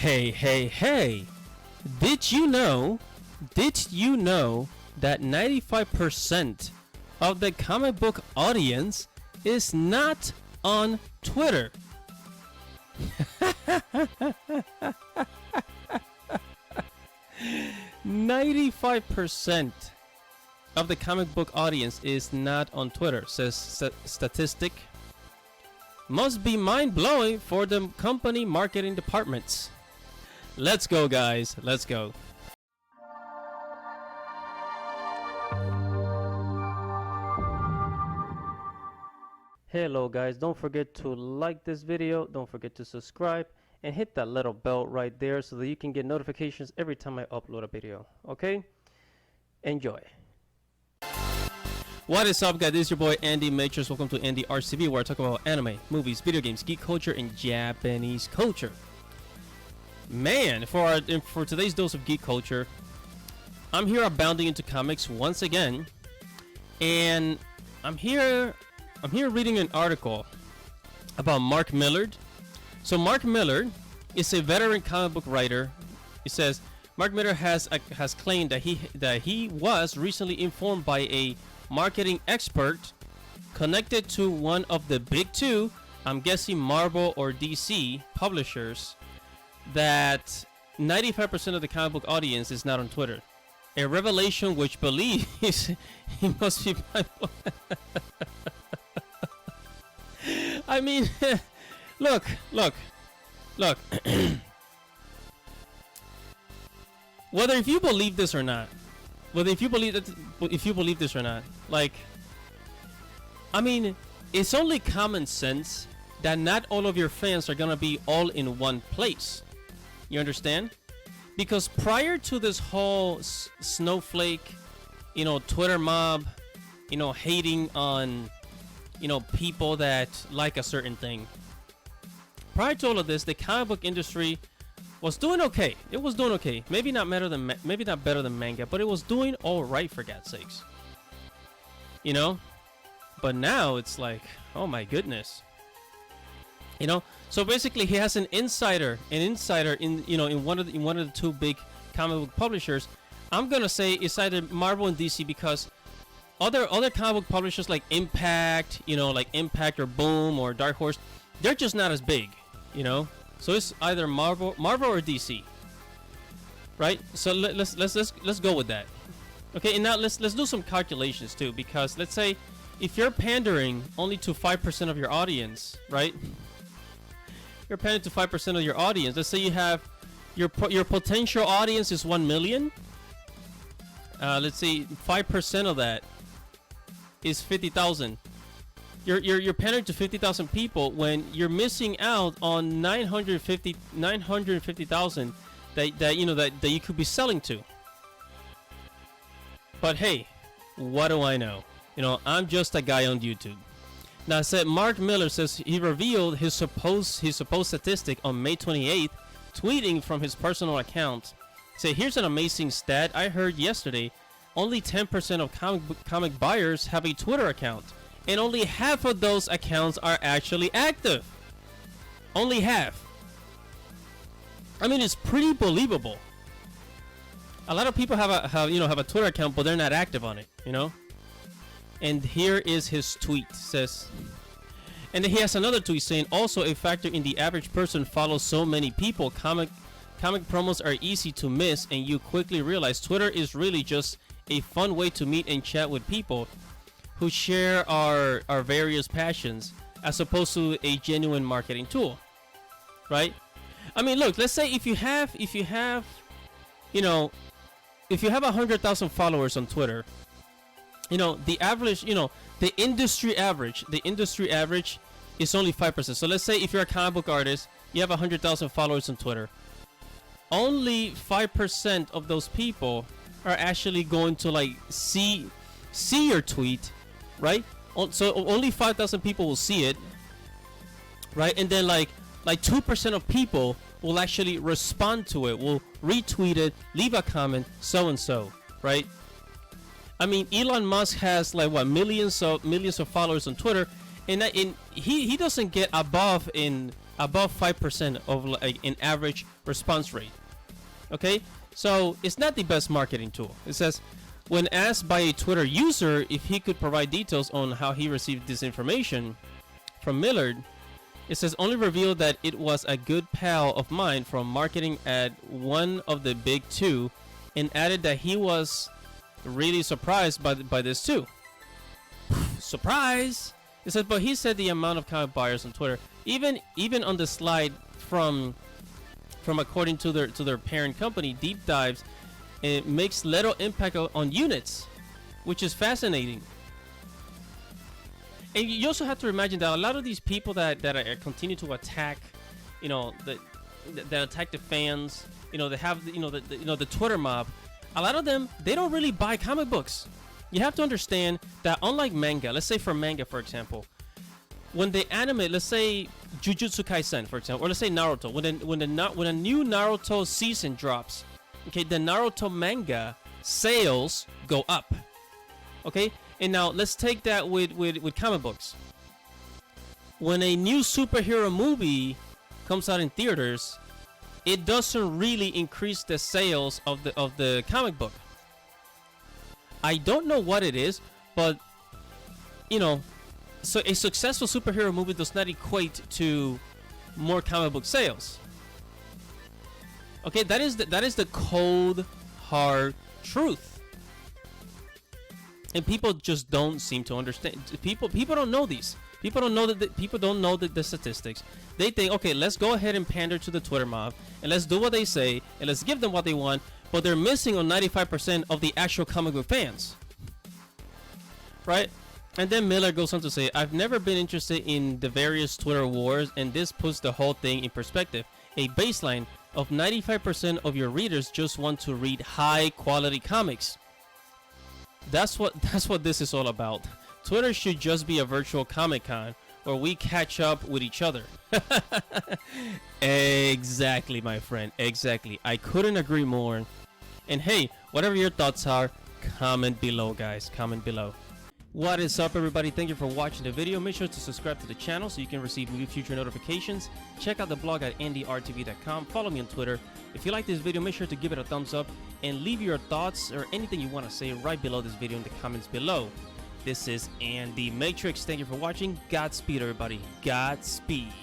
Hey. Did you know that 95% of the comic book audience is not on Twitter? 95% of the comic book audience is not on Twitter, says statistic. Must be mind-blowing for the company marketing departments. Let's go, guys. Let's go. Hello, guys. Don't forget to like this video. Don't forget to subscribe and hit that little bell right there so that you can get notifications every time I upload a video. Okay? Enjoy. What is up, guys? This is your boy Andy Matrix. Welcome to Andy RCB, where I talk about anime, movies, video games, geek culture, and Japanese culture. Man, for today's dose of geek culture, I'm here abounding into comics once again, and I'm here reading an article about Mark Millar. So Mark Millar is a veteran comic book writer. It says Mark Millar has claimed that he was recently informed by a marketing expert connected to one of the big two, I'm guessing Marvel or DC publishers, that 95% of the comic book audience is not on Twitter. A revelation which believes he must be bipolar. I mean, look. Whether if you believe this or not, like, I mean, it's only common sense that not all of your fans are gonna be all in one place. You understand? Because prior to this whole snowflake, Twitter mob, hating on, people that like a certain thing. Prior to all of this, the comic book industry was doing okay. It was doing okay. Maybe not better than manga, but it was doing all right, for God's sakes. But now it's like, oh my goodness. So basically, he has an insider in one of the two big comic book publishers. I'm gonna say it's either Marvel and DC, because other comic book publishers like Impact, like Impact or Boom or Dark Horse, they're just not as big, So it's either Marvel or DC, right? So let's go with that. Okay, and now let's do some calculations too, because let's say if you're pandering only to 5% of your audience, right? You're pandering to 5% of your audience. Let's say you have your potential audience is 1 million. Let's say 5% of that is 50,000. You're pandering to 50,000 people when you're missing out on 950,000 that you could be selling to. But hey, what do I know? I'm just a guy on YouTube. Now, said Mark Millar says he revealed his supposed statistic on May 28th, tweeting from his personal account. Say, here's an amazing stat I heard yesterday. Only 10% of comic buyers have a Twitter account, and only half of those accounts are actually active. Only half. I mean, it's pretty believable. A lot of people have a Twitter account, but they're not active on it, And here is his tweet. Says, and then he has another tweet saying, also a factor in the average person follows so many people. Comic promos are easy to miss, and you quickly realize Twitter is really just a fun way to meet and chat with people who share our various passions, as opposed to a genuine marketing tool, right? I mean, look, let's say if you have 100,000 followers on Twitter, the average, the industry average is only 5%. So let's say if you're a comic book artist, you have 100,000 followers on Twitter. Only 5% of those people are actually going to like see your tweet, right? So only 5,000 people will see it, right? And then like 2% of people will actually respond to it, will retweet it, leave a comment, so and so, right? I mean, Elon Musk has like what, millions of followers on Twitter, and he doesn't get above above 5% of like an average response rate. Okay, so it's not the best marketing tool. It says, when asked by a Twitter user if he could provide details on how he received this information from Millard, it says only revealed that it was a good pal of mine from marketing at one of the big two, and added that he was really surprised by this too. Surprise! It says, but he said the amount of comic buyers on Twitter, even on the slide from according to their parent company, Deep Dives, it makes little impact on units, which is fascinating. And you also have to imagine that a lot of these people that continue to attack, you know, that attack the fans, you know, they have the Twitter mob. A lot of them, they don't really buy comic books. You have to understand that unlike manga, let's say for manga, for example, when they animate, let's say Jujutsu Kaisen, for example, or let's say Naruto, when a new Naruto season drops, okay, the Naruto manga sales go up. Okay, and now let's take that with comic books. When a new superhero movie comes out in theaters, it doesn't really increase the sales of the comic book. I don't know what it is, but you know, so a successful superhero movie does not equate to more comic book sales. Okay, that is the cold, hard truth. And people just don't seem to understand. People don't know these. People don't know the statistics. They think, okay, let's go ahead and pander to the Twitter mob, and let's do what they say, and let's give them what they want. But they're missing on 95% of the actual comic book fans, right? And then Miller goes on to say, I've never been interested in the various Twitter wars, and this puts the whole thing in perspective. A baseline of 95% of your readers just want to read high quality comics. That's what this is all about. Twitter should just be a virtual Comic-Con where we catch up with each other. Exactly, my friend. Exactly. I couldn't agree more. And hey, whatever your thoughts are, comment below, guys. Comment below. What is up, everybody? Thank you for watching the video. Make sure to subscribe to the channel so you can receive new future notifications. Check out the blog at andyrtv.com. Follow me on Twitter. If you like this video, make sure to give it a thumbs up and leave your thoughts or anything you want to say right below this video in the comments below. This is Andy Matrix. Thank you for watching. Godspeed, everybody. Godspeed.